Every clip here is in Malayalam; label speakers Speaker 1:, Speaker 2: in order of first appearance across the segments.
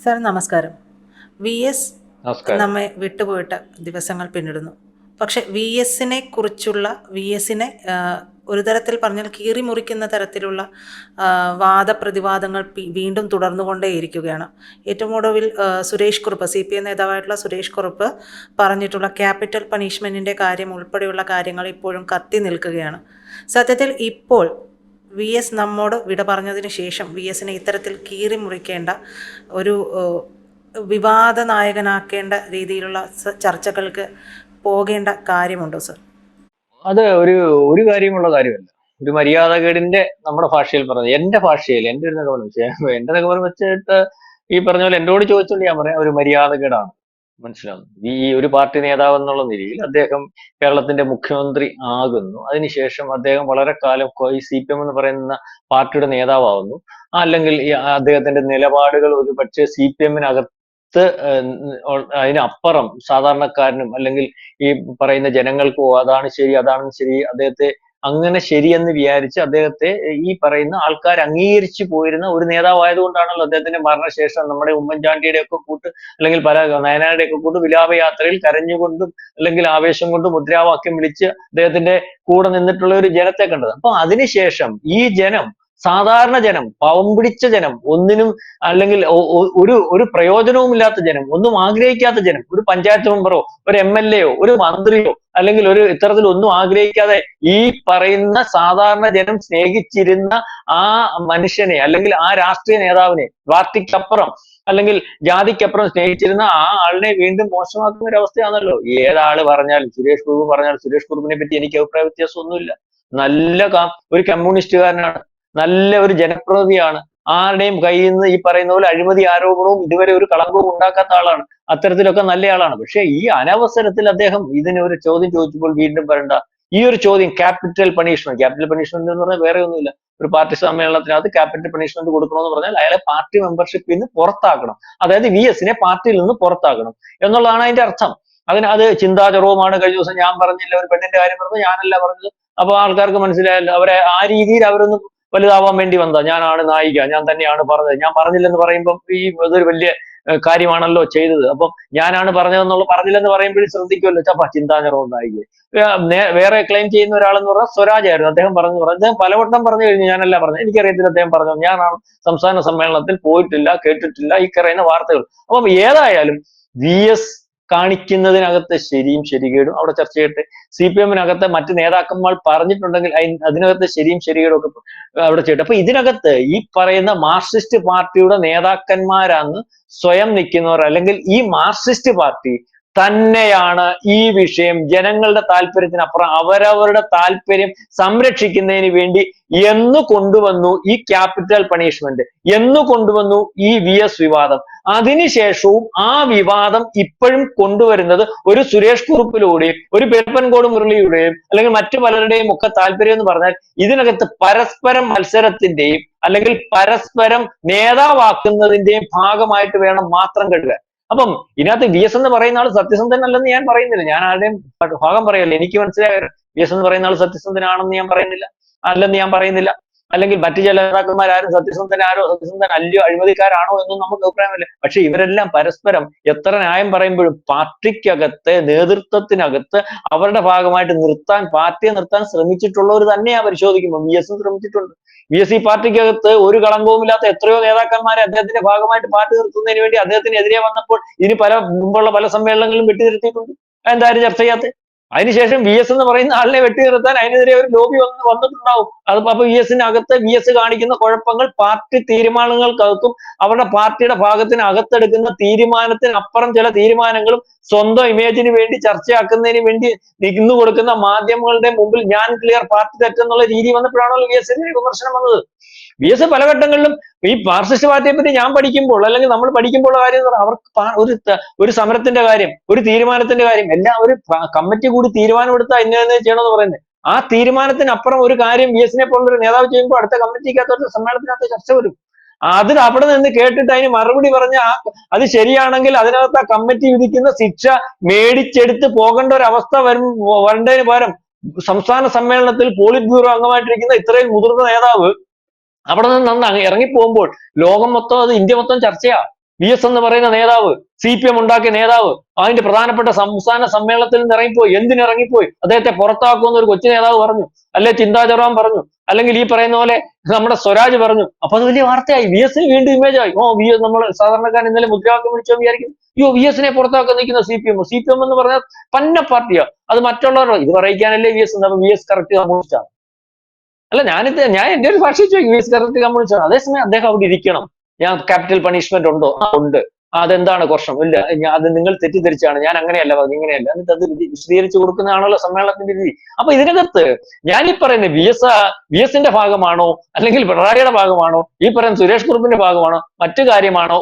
Speaker 1: സാർ നമസ്കാരം. വി എസ്
Speaker 2: നമസ്കാരം.
Speaker 1: നമ്മെ വിട്ടുപോയിട്ട് ദിവസങ്ങൾ പിന്നിടുന്നു. പക്ഷെ വി എസിനെ ഒരു തരത്തിൽ പറഞ്ഞാൽ കീറി മുറിക്കുന്ന തരത്തിലുള്ള വാദപ്രതിവാദങ്ങൾ വീണ്ടും തുടർന്നുകൊണ്ടേയിരിക്കുകയാണ്. ഏറ്റവും ഒടുവിൽ സുരേഷ് കുറുപ്പ്, CPI നേതാവായിട്ടുള്ള സുരേഷ് കുറുപ്പ് പറഞ്ഞിട്ടുള്ള ക്യാപിറ്റൽ പണിഷ്മെൻറ്റിൻ്റെ കാര്യം ഉൾപ്പെടെയുള്ള കാര്യങ്ങൾ ഇപ്പോഴും കത്തി നിൽക്കുകയാണ്. സത്യത്തിൽ ഇപ്പോൾ വി എസ് നമ്മോട് വിട പറഞ്ഞതിന് ശേഷം വി എസിനെ ഇത്തരത്തിൽ കീറി മുറിക്കേണ്ട ഒരു വിവാദ നായകനാക്കേണ്ട രീതിയിലുള്ള ചർച്ചകൾക്ക് പോകേണ്ട കാര്യമുണ്ടോ സർ?
Speaker 2: അത് ഒരു കാര്യമുള്ള കാര്യമല്ല. ഒരു മര്യാദകേടിന്റെ നമ്മുടെ ഭാഷയിൽ പറഞ്ഞത്, എന്റെ ഭാഷയിൽ, എന്റെ ഒരു നിഗമനം എന്റെ നിഗമനം വെച്ചിട്ട് ഈ പറഞ്ഞ പോലെ എന്നോട് ചോദിച്ചുകൊണ്ട് ഞാൻ പറയാം, ഒരു മര്യാദകേടാണ്. മനസ്സിലാവുന്നു. ഈ ഒരു പാർട്ടി നേതാവ് എന്നുള്ള നിലയിൽ അദ്ദേഹം കേരളത്തിന്റെ മുഖ്യമന്ത്രി ആകുന്നു. അതിനുശേഷം അദ്ദേഹം വളരെ കാലം ഈ CPM എന്ന് പറയുന്ന പാർട്ടിയുടെ നേതാവാകുന്നു. അല്ലെങ്കിൽ ഈ അദ്ദേഹത്തിന്റെ നിലപാടുകൾ ഒരു പക്ഷേ CPM-നകത്ത് അതിനപ്പുറം സാധാരണക്കാരനും അല്ലെങ്കിൽ ഈ പറയുന്ന ജനങ്ങൾക്കോ അതാണ് ശരി അതാണ് ശരി, അദ്ദേഹത്തെ അങ്ങനെ ശരിയെന്ന് വിചാരിച്ച് അദ്ദേഹത്തെ ഈ പറയുന്ന ആൾക്കാർ അംഗീകരിച്ചു പോയിരുന്ന ഒരു നേതാവായതുകൊണ്ടാണല്ലോ അദ്ദേഹത്തിന്റെ മരണശേഷം നമ്മുടെ ഉമ്മൻചാണ്ടിയുടെ ഒക്കെ കൂട്ട് അല്ലെങ്കിൽ പല നയനാരുടെ ഒക്കെ കൂട്ട് വിലാപയാത്രയിൽ കരഞ്ഞുകൊണ്ടും അല്ലെങ്കിൽ ആവേശം കൊണ്ടും മുദ്രാവാക്യം വിളിച്ച് അദ്ദേഹത്തിന്റെ കൂടെ നിന്നിട്ടുള്ള ഒരു ജനത്തെ കണ്ടത്. അപ്പൊ അതിനുശേഷം ഈ ജനം, സാധാരണ ജനം, പാവം പിടിച്ച ജനം, ഒന്നിനും അല്ലെങ്കിൽ ഒരു പ്രയോജനവുമില്ലാത്ത ജനം, ഒന്നും ആഗ്രഹിക്കാത്ത ജനം, ഒരു പഞ്ചായത്ത് മെമ്പറോ ഒരു MLA-യോ ഒരു മന്ത്രിയോ അല്ലെങ്കിൽ ഒരു ഇത്തരത്തിലൊന്നും ആഗ്രഹിക്കാതെ ഈ പറയുന്ന സാധാരണ ജനം സ്നേഹിച്ചിരുന്ന ആ മനുഷ്യനെ അല്ലെങ്കിൽ ആ രാഷ്ട്രീയ നേതാവിനെ, പാർട്ടിക്കപ്പുറം അല്ലെങ്കിൽ ജാതിക്കപ്പുറം സ്നേഹിച്ചിരുന്ന ആ ആളിനെ വീണ്ടും മോശമാക്കുന്ന ഒരു അവസ്ഥയാണല്ലോ. ഏതാള് പറഞ്ഞാലും, സുരേഷ് ഗോപി പറഞ്ഞാലും, സുരേഷ് ഗോപിനെ പറ്റി എനിക്ക് അഭിപ്രായ വ്യത്യാസമൊന്നുമില്ല. നല്ല ഒരു കമ്മ്യൂണിസ്റ്റുകാരനാണ്, നല്ല ഒരു ജനപ്രതിനിധിയാണ്. ആരുടെയും കയ്യിൽ നിന്ന് ഈ പറയുന്ന പോലെ അഴിമതി ആരോപണവും ഇതുവരെ ഒരു കളങ്കവും ഉണ്ടാക്കാത്ത ആളാണ്. അത്തരത്തിലൊക്കെ നല്ല ആളാണ്. പക്ഷെ ഈ അനവസരത്തിൽ അദ്ദേഹം ഇതിന് ഒരു ചോദ്യം ചോദിച്ചപ്പോൾ വീണ്ടും പറയണ്ട ഈ ഒരു ചോദ്യം, ക്യാപിറ്റൽ പണിഷ്മെന്റ് എന്ന് പറഞ്ഞാൽ വേറെ ഒന്നുമില്ല. ഒരു പാർട്ടി സമ്മേളനത്തിനകത്ത് ക്യാപിറ്റൽ പണിഷ്മെന്റ് കൊടുക്കണമെന്ന് പറഞ്ഞാൽ അയാളെ പാർട്ടി മെമ്പർഷിപ്പിൽ നിന്ന് പുറത്താക്കണം. അതായത് VS-നെ പാർട്ടിയിൽ നിന്ന് പുറത്താക്കണം എന്നുള്ളതാണ് അതിന്റെ അർത്ഥം. അത് ചിന്താചരവുമാണ്. കഴിഞ്ഞ ദിവസം ഞാൻ പറഞ്ഞില്ല, ഒരു പെണ്ണിന്റെ കാര്യം പറഞ്ഞപ്പോൾ ഞാനല്ല പറഞ്ഞത്. അപ്പൊ ആൾക്കാർക്ക് മനസ്സിലായല്ലോ. അവരെ ആ രീതിയിൽ അവരൊന്ന് വലുതാവാൻ വേണ്ടി വന്നതാ. ഞാനാണ് നായിക, ഞാൻ തന്നെയാണ് പറഞ്ഞത്. ഞാൻ പറഞ്ഞില്ലെന്ന് പറയുമ്പോൾ ഇതൊരു വലിയ കാര്യമാണല്ലോ ചെയ്തത്. അപ്പം ഞാനാണ് പറഞ്ഞതെന്നുള്ള പറഞ്ഞില്ലെന്ന് പറയുമ്പോഴും ശ്രദ്ധിക്കുമല്ലോ. ചിന്താചരവും നായിക. വേറെ ക്ലെയിം ചെയ്യുന്ന ഒരാളെന്ന് പറഞ്ഞാൽ സ്വരാജ് ആയിരുന്നു. അദ്ദേഹം പറഞ്ഞു അദ്ദേഹം പലവട്ടം പറഞ്ഞു കഴിഞ്ഞു ഞാനല്ല പറഞ്ഞത്, എനിക്കറിയത്തില്ല അദ്ദേഹം പറഞ്ഞു, ഞാനാണ് സംസ്ഥാന സമ്മേളനത്തിൽ പോയിട്ടില്ല, കേട്ടിട്ടില്ല ഈ പറയുന്ന വാർത്തകൾ. അപ്പം ഏതായാലും VS കാണിക്കുന്നതിനകത്ത് ശരിയും ശരികേടും അവിടെ ചർച്ച ചെയ്യട്ടെ. CPM-നകത്ത് മറ്റ് നേതാക്കന്മാർ പറഞ്ഞിട്ടുണ്ടെങ്കിൽ അതിനകത്ത് ശരിയും ശരികേടും ഒക്കെ അവിടെ ചെയ്യട്ടെ. അപ്പൊ ഇതിനകത്ത് ഈ പറയുന്ന മാർക്സിസ്റ്റ് പാർട്ടിയുടെ നേതാക്കന്മാരാണ് സ്വയം നിൽക്കുന്നവർ, അല്ലെങ്കിൽ ഈ മാർക്സിസ്റ്റ് പാർട്ടി തന്നെയാണ് ഈ വിഷയം ജനങ്ങളുടെ താല്പര്യത്തിനപ്പുറം അവരവരുടെ താല്പര്യം സംരക്ഷിക്കുന്നതിന് വേണ്ടി എന്ന് കൊണ്ടുവന്നു ഈ ക്യാപിറ്റൽ പണിഷ്മെന്റ്, എന്ന് കൊണ്ടുവന്നു ഈ VS വിവാദം. അതിനുശേഷവും ആ വിവാദം ഇപ്പോഴും കൊണ്ടുവരുന്നത് ഒരു സുരേഷ് കുറുപ്പിലൂടെയും ഒരു പെരുപ്പൻകോട് മുരളിയുടെയും അല്ലെങ്കിൽ മറ്റു പലരുടെയും ഒക്കെ താല്പര്യം എന്ന് പറഞ്ഞാൽ ഇതിനകത്ത് പരസ്പരം മത്സരത്തിന്റെയും അല്ലെങ്കിൽ പരസ്പരം നേതാവാക്കുന്നതിന്റെയും ഭാഗമായിട്ട് വേണം മാത്രം കരുതാൻ. അപ്പം ഇതിനകത്ത് VS എന്ന് പറയുന്ന ആൾ സത്യസന്ധനല്ലെന്ന് ഞാൻ പറയുന്നില്ല. ഞാൻ ആരുടെയും ഭാഗം പറയല്ല. എനിക്ക് മനസ്സിലായ VS എന്ന് പറയുന്ന ആൾ സത്യസന്ധനാണെന്ന് ഞാൻ പറയുന്നില്ല, അല്ലെന്ന് ഞാൻ പറയുന്നില്ല. അല്ലെങ്കിൽ മറ്റു ചില നേതാക്കന്മാരും സത്യസന്ധനല്ലയോ അഴിമതിക്കാരാണോ എന്നും നമുക്ക് അഭിപ്രായമില്ല. പക്ഷെ ഇവരെല്ലാം പരസ്പരം എത്ര ന്യായം പറയുമ്പോഴും പാർട്ടിക്കകത്ത്, നേതൃത്വത്തിനകത്ത് അവരുടെ ഭാഗമായിട്ട് പാർട്ടിയെ നിർത്താൻ ശ്രമിച്ചിട്ടുള്ളവർ തന്നെയാ പരിശോധിക്കുമ്പോൾ. VS ശ്രമിച്ചിട്ടുണ്ട്. VS ഈ പാർട്ടിക്കകത്ത് ഒരു കളങ്കവുമില്ലാത്ത എത്രയോ നേതാക്കന്മാരെ അദ്ദേഹത്തിന്റെ ഭാഗമായിട്ട് പാർട്ടി നിർത്തുന്നതിന് വേണ്ടി അദ്ദേഹത്തിനെതിരെ വന്നപ്പോൾ മുമ്പുള്ള പല സമ്മേളനങ്ങളിലും വെട്ടിനിർത്തിയിട്ടുണ്ട്. എന്തായാലും ചർച്ച ചെയ്യാത്ത. അതിനുശേഷം VS എന്ന് പറയുന്ന ആളിനെ നിർത്താൻ അതിനെതിരെ ഒരു ലോബി വന്നിട്ടുണ്ടാവും. അപ്പൊ VS കാണിക്കുന്ന കുഴപ്പങ്ങൾ പാർട്ടി തീരുമാനങ്ങൾക്കകത്തും അവരുടെ പാർട്ടിയുടെ ഭാഗത്തിന് അകത്തെടുക്കുന്ന തീരുമാനത്തിനപ്പുറം ചില തീരുമാനങ്ങളും സ്വന്തം ഇമേജിന് വേണ്ടി ചർച്ചയാക്കുന്നതിന് വേണ്ടി നിന്നു കൊടുക്കുന്ന മാധ്യമങ്ങളുടെ മുമ്പിൽ ഞാൻ ക്ലിയർ, പാർട്ടി തെറ്റെന്നുള്ള രീതി വന്നപ്പോഴാണല്ലോ VS-നെതിരെ വിമർശനം വന്നത്. VS പല ഘട്ടങ്ങളിലും ഈ മാർക്സിസ്റ്റ് പാർട്ടിയെ പറ്റി ഞാൻ പഠിക്കുമ്പോൾ അല്ലെങ്കിൽ നമ്മൾ പഠിക്കുമ്പോൾ കാര്യം അവർക്ക് ഒരു സമരത്തിന്റെ കാര്യം, ഒരു തീരുമാനത്തിന്റെ കാര്യം എല്ലാം ഒരു കമ്മിറ്റി കൂടി തീരുമാനമെടുത്താൽ ഇന്ന ചെയ്യണമെന്ന് പറയുന്നത്. ആ തീരുമാനത്തിനപ്പുറം ഒരു കാര്യം VS-നെ പോലുള്ളൊരു നേതാവ് ചെയ്യുമ്പോൾ അടുത്ത കമ്മിറ്റിക്കകത്തോട്ട് സമ്മേളനത്തിനകത്ത് ചർച്ച വരും. അത് അവിടെ നിന്ന് കേട്ടിട്ട് അതിന് മറുപടി പറഞ്ഞ അത് ശരിയാണെങ്കിൽ അതിനകത്ത് ആ കമ്മിറ്റി വിധിക്കുന്ന ശിക്ഷ മേടിച്ചെടുത്ത് പോകേണ്ട ഒരു അവസ്ഥ വരേണ്ടതിന് പകരം സംസ്ഥാന സമ്മേളനത്തിൽ പോളിറ്റ് ബ്യൂറോ അംഗമായിട്ടിരിക്കുന്ന ഇത്രയും മുതിർന്ന നേതാവ് അവിടെ നിന്ന് ഇറങ്ങിപ്പോകുമ്പോൾ ലോകം മൊത്തം, അത് ഇന്ത്യ മൊത്തം ചർച്ചയാ. വി എസ് എന്ന് പറയുന്ന നേതാവ്, CPM ഉണ്ടാക്കിയ നേതാവ് അതിന്റെ പ്രധാനപ്പെട്ട സംസ്ഥാന സമ്മേളനത്തിൽ നിന്ന് ഇറങ്ങിപ്പോയി. എന്തിനിറങ്ങിപ്പോയി? അദ്ദേഹത്തെ പുറത്താക്കുമെന്ന് ഒരു കൊച്ചു നേതാവ് പറഞ്ഞു, അല്ലെ ചിന്താ ജെറോം പറഞ്ഞു, അല്ലെങ്കിൽ ഈ പറയുന്ന പോലെ നമ്മുടെ സ്വരാജ് പറഞ്ഞു. അപ്പൊ അത് വലിയ വാർത്തയായി. വി എസിന് വീണ്ടും ഇമേജ് ആയി. വി എസ്, നമ്മൾ സാധാരണക്കാരൻ ഇന്നലെ മുദ്രാവാക്യം വിളിച്ചോ വിചാരിക്കും, വി എസിനെ പുറത്താക്കാൻ നിൽക്കുന്ന CPM എന്ന് പറഞ്ഞാൽ പന്ന പാർട്ടിയാ, അത് മറ്റുള്ളവരോ ഇത് പറയിക്കാനല്ലേ V S. V S correct communist. അല്ല, ഞാൻ എന്റെ ഒരു ഭാഷ ചോദിക്കും, വി എസ് കറക്റ്റ് കമ്മ്യൂണിസ്റ്റ് ആണ്. അതേസമയം അദ്ദേഹം അവിടെ ഇരിക്കണം. ഞാൻ ക്യാപിറ്റൽ പണിഷ്മെന്റ് ഉണ്ടോ? ഉണ്ട്. അതെന്താണ് പ്രശ്നം? ഇല്ല, അത് നിങ്ങൾ തെറ്റിദ്ധരിച്ചാണ്, ഞാൻ അങ്ങനെയല്ല പറഞ്ഞു, ഇങ്ങനെയല്ല. എന്നിട്ട് അത് വിശദീകരിച്ചു കൊടുക്കുന്നതാണല്ലോ സമ്മേളനത്തിന്റെ രീതി. അപ്പൊ ഇതിനകത്ത് ഞാൻ ഈ പറയുന്നത് വി എസിന്റെ ഭാഗമാണോ, അല്ലെങ്കിൽ പിണറായിയുടെ ഭാഗമാണോ, ഈ പറയുന്ന സുരേഷ് കുറുപ്പിന്റെ ഭാഗമാണോ, മറ്റു കാര്യമാണോ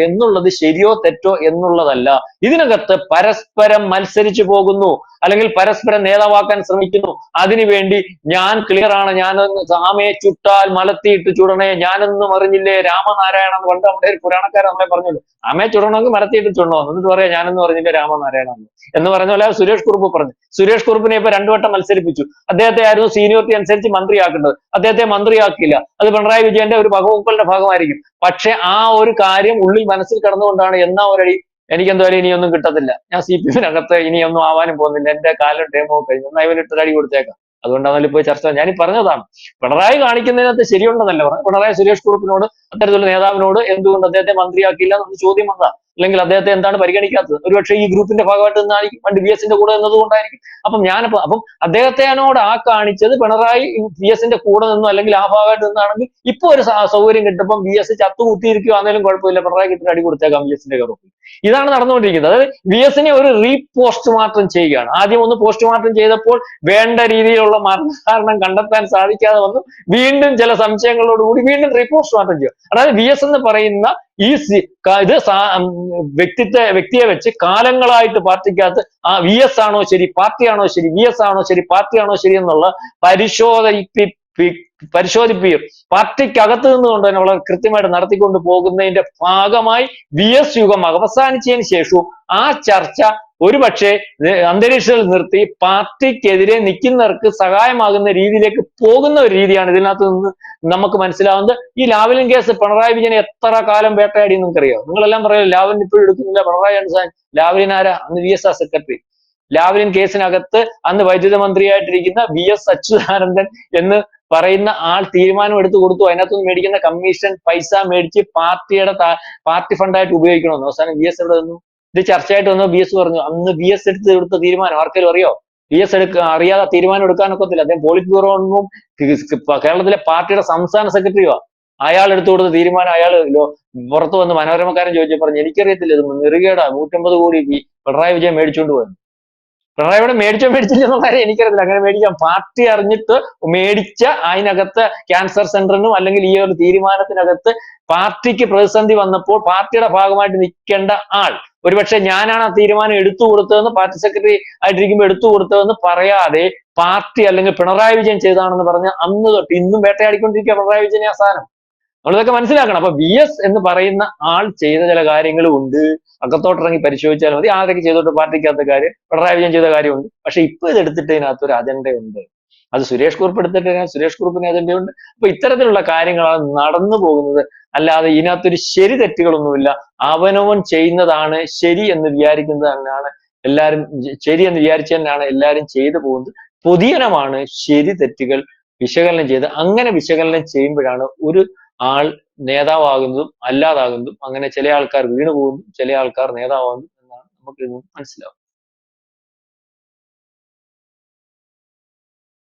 Speaker 2: എന്നുള്ളത് ശരിയോ തെറ്റോ എന്നുള്ളതല്ല. ഇതിനകത്ത് പരസ്പരം മത്സരിച്ചു പോകുന്നു, അല്ലെങ്കിൽ പരസ്പരം നേതാവാക്കാൻ ശ്രമിക്കുന്നു. അതിനുവേണ്ടി ഞാൻ ക്ലിയർ ആണ്, ഞാനൊന്ന് ആമയെ ചുട്ടാൽ മലത്തിയിട്ട് ചുടണേ, ഞാനൊന്നും അറിഞ്ഞില്ലേ രാമനാരായണ എന്ന് പണ്ട് നമ്മുടെ ഒരു പുരാണക്കാരൻ നമ്മളെ പറഞ്ഞല്ലോ, ആമയെ ചുടണമെങ്കിൽ മലത്തിയിട്ട് ചുടണോ, എന്നിട്ട് പറയാം ഞാനൊന്നും അറിഞ്ഞില്ല രാമനാരായണ എന്ന് പറഞ്ഞ പോലെ സുരേഷ് കുറുപ്പ് പറഞ്ഞു. സുരേഷ് കുറുപ്പിനെ ഇപ്പൊ 2 വട്ടം മത്സരിപ്പിച്ചു. അദ്ദേഹത്തെ ആയിരുന്നു സീനിയോറിറ്റി അനുസരിച്ച് മന്ത്രിയാക്കേണ്ടത്, അദ്ദേഹത്തെ മന്ത്രിയാക്കിയില്ല. അത് പിണറായി വിജയന്റെ ഒരു വകുപ്പുകളുടെ ഭാഗമായിരിക്കും. പക്ഷെ ആ ഒരു കാര്യം ഉള്ളിൽ മനസ്സിൽ കിടന്നുകൊണ്ടാണ് എന്നാ ഒരടി എനിക്ക് എന്തായാലും ഇനിയൊന്നും കിട്ടത്തില്ല, ഞാൻ CPM-നകത്ത് ഇനിയൊന്നും ആവാനും പോകുന്നില്ല, എന്റെ കാലം ടേമോ കഴിഞ്ഞു, എന്നാൽ ഇവരിട്ട് അടി കൊടുത്തേക്കാം. അതുകൊണ്ടാണല്ലോ ഇപ്പോൾ ചർച്ച. ഞാൻ ഈ പറഞ്ഞതാണ്, പിണറായി കാണിക്കുന്നതിനകത്ത് ശരിയുണ്ടെന്നല്ല പറഞ്ഞു. പിണറായി സുരേഷ് കുറുപ്പിനോട്, അത്തരത്തിലുള്ള നേതാവിനോട് എന്തുകൊണ്ട് അദ്ദേഹത്തെ മന്ത്രിയാക്കിയില്ല എന്ന് ചോദ്യം വന്നതാ. അല്ലെങ്കിൽ അദ്ദേഹത്തെ എന്താണ് പരിഗണിക്കാത്തത്? ഒരുപക്ഷെ ഈ ഗ്രൂപ്പിന്റെ ഭാഗമായിട്ട് നിന്നായിരിക്കും, പണ്ട് വി എസിന്റെ കൂടെ നിന്നതുകൊണ്ടായിരിക്കും. അപ്പം അദ്ദേഹത്തിനോട് ആ കാണിച്ചത് പിണറായി വി എസിന്റെ കൂടെ നിന്നു, അല്ലെങ്കിൽ ആ ഭാഗമായിട്ട് നിന്നാണെങ്കിൽ ഇപ്പൊ ഒരു സൗകര്യം കിട്ടുമ്പോൾ വി എസ് ചത്തുകുത്തിയിരിക്കുകയാണെങ്കിലും കുഴപ്പമില്ല, പിണറായി കിട്ടുന്ന അടി കൊടുത്തേക്കാം വി എസിന്റെ കറുപ്പിൽ. ഇതാണ് നടന്നുകൊണ്ടിരിക്കുന്നത്. അതായത് വി എസിനെ ഒരു റീപോസ്റ്റ്മോർട്ടം ചെയ്യുകയാണ്. ആദ്യം ഒന്ന് പോസ്റ്റ്മോർട്ടം ചെയ്തപ്പോൾ വേണ്ട രീതിയിലുള്ള മരണകാരണം കണ്ടെത്താൻ സാധിക്കാതെ വന്നു. വീണ്ടും ചില സംശയങ്ങളോടുകൂടി വീണ്ടും റീപോസ്റ്റ്മോർട്ടം ചെയ്യുക. അതായത് വി എസ് എന്ന് പറയുന്ന ഈ വ്യക്തിയെ വെച്ച് കാലങ്ങളായിട്ട് പാർട്ടിക്കകത്ത് വി എസ് ആണോ ശരി, പാർട്ടിയാണോ ശരി, വി എസ് ആണോ ശരി, പാർട്ടിയാണോ ശരി എന്നുള്ള പരിശോധിപ്പിക്കും. പാർട്ടിക്കകത്ത് നിന്നുകൊണ്ട് തന്നെ വളരെ കൃത്യമായിട്ട് നടത്തിക്കൊണ്ട് പോകുന്നതിന്റെ ഭാഗമായി വി എസ് യുഗം അവസാനിച്ചതിന് ശേഷവും ആ ചർച്ച ഒരുപക്ഷെ അന്തരീക്ഷത്തിൽ നിർത്തി പാർട്ടിക്കെതിരെ നിൽക്കുന്നവർക്ക് സഹായമാകുന്ന രീതിയിലേക്ക് പോകുന്ന ഒരു രീതിയാണ് ഇതിനകത്ത് നിന്ന് നമുക്ക് മനസ്സിലാവുന്നത്. ഈ ലാവ്ലിൻ കേസ് പിണറായി വിജയൻ എത്ര കാലം വേട്ടയാടി നിങ്ങൾക്കറിയോ? നിങ്ങളെല്ലാം പറയും ലാവ്ലിൻ ഇപ്പോഴും എടുക്കുന്നില്ല, പിണറായി ആണ്. ലാവ്ലിൻ ആരാ? അന്ന് വി എസ് സെക്രട്ടറി. ലാവ്ലിൻ കേസിനകത്ത് അന്ന് വൈദ്യുത മന്ത്രിയായിട്ടിരിക്കുന്ന വി എസ് അച്യുതാനന്ദൻ എന്ന് പറയുന്ന ആൾ തീരുമാനം എടുത്തു കൊടുത്തു. അതിനകത്തുനിന്ന് മേടിക്കുന്ന കമ്മീഷൻ പൈസ മേടിച്ച് പാർട്ടി ഫണ്ടായിട്ട് ഉപയോഗിക്കണമെന്ന്. അവസാനം വി എസ് എവിടെ വന്നു? ഇത് ചർച്ചയായിട്ട് വന്നു. ബി എസ് പറഞ്ഞു, അന്ന് ബി എസ് എടുത്ത തീരുമാനം ആർക്കെങ്കിലും അറിയോ? ബി എസ് അറിയാതെ തീരുമാനം എടുക്കാനൊക്കത്തില്ല. അദ്ദേഹം പോളിറ്റ് ബ്യൂറോ ഒന്നും കേരളത്തിലെ പാർട്ടിയുടെ സംസ്ഥാന സെക്രട്ടറിയോ. അയാൾ എടുത്തു കൊടുത്ത തീരുമാനം അയാൾ പുറത്തു വന്ന് മനോരമക്കാരൻ ചോദിച്ചു പറഞ്ഞു, എനിക്കറിയത്തില്ല, ഇത് നെറുകേടാ, 150 കോടി പിണറായി വിജയൻ മേടിച്ചുകൊണ്ട് പോയത്. പിണറായിയോട് മേടിച്ചില്ല എന്നുള്ള കാര്യം എനിക്കറിയത്തില്ല. അങ്ങനെ മേടിക്കാം, പാർട്ടി അറിഞ്ഞിട്ട് മേടിച്ച അതിനകത്ത് ക്യാൻസർ സെന്ററിനും അല്ലെങ്കിൽ ഈ ഒരു തീരുമാനത്തിനകത്ത് പാർട്ടിക്ക് പ്രതിസന്ധി വന്നപ്പോൾ പാർട്ടിയുടെ ഭാഗമായിട്ട് നിൽക്കേണ്ട ആൾ ഒരുപക്ഷെ ഞാനാണ് ആ തീരുമാനം എടുത്തു കൊടുത്തതെന്ന്, പാർട്ടി സെക്രട്ടറി ആയിട്ടിരിക്കുമ്പോൾ എടുത്തു കൊടുത്തതെന്ന് പറയാതെ പാർട്ടി അല്ലെങ്കിൽ പിണറായി വിജയൻ ചെയ്തതാണെന്ന് പറഞ്ഞ് അന്ന് തൊട്ട് ഇന്നും വേട്ടയാടിക്കൊണ്ടിരിക്കുക പിണറായി വിജയനെ ആ സാധനം. നമ്മളിതൊക്കെ മനസ്സിലാക്കണം. അപ്പൊ വി എസ് എന്ന് പറയുന്ന ആൾ ചെയ്ത ചില കാര്യങ്ങളും ഉണ്ട്. അകത്തോട്ടിറങ്ങി പരിശോധിച്ചാൽ മതി. ആരൊക്കെ ചെയ്തോട്ട് പാർട്ടിക്കകത്ത കാര്യം, പിണറായി വിജയൻ ചെയ്ത കാര്യമുണ്ട്. പക്ഷെ ഇപ്പൊ ഇത് എടുത്തിട്ട് ഇതിനകത്ത് ഒരു അജണ്ടയുണ്ട്. അത് സുരേഷ് കുറുപ്പ് എടുത്തിട്ട് സുരേഷ് കുറുപ്പിന് അജണ്ടയുണ്ട്. അപ്പൊ ഇത്തരത്തിലുള്ള കാര്യങ്ങളാണ് നടന്നു പോകുന്നത്. അല്ലാതെ ഇതിനകത്തൊരു ശരി തെറ്റുകളൊന്നുമില്ല. അവനവൻ ചെയ്യുന്നതാണ് ശരി എന്ന് വിചാരിക്കുന്നത് തന്നെയാണ് എല്ലാവരും, ശരി എന്ന് വിചാരിച്ചു തന്നെയാണ് എല്ലാവരും ചെയ്തു പോകുന്നത്. പൊതുജനമാണ് ശരി തെറ്റുകൾ വിശകലനം ചെയ്ത്, അങ്ങനെ വിശകലനം ചെയ്യുമ്പോഴാണ് ഒരു ആൾ നേതാവാകുന്നതും അല്ലാതാകുന്നതും. അങ്ങനെ ചില ആൾക്കാർ വീണു പോകുന്നു, ചില ആൾക്കാർ നേതാവാകുന്നു എന്നാണ് നമുക്ക് മനസ്സിലാവുന്നത്.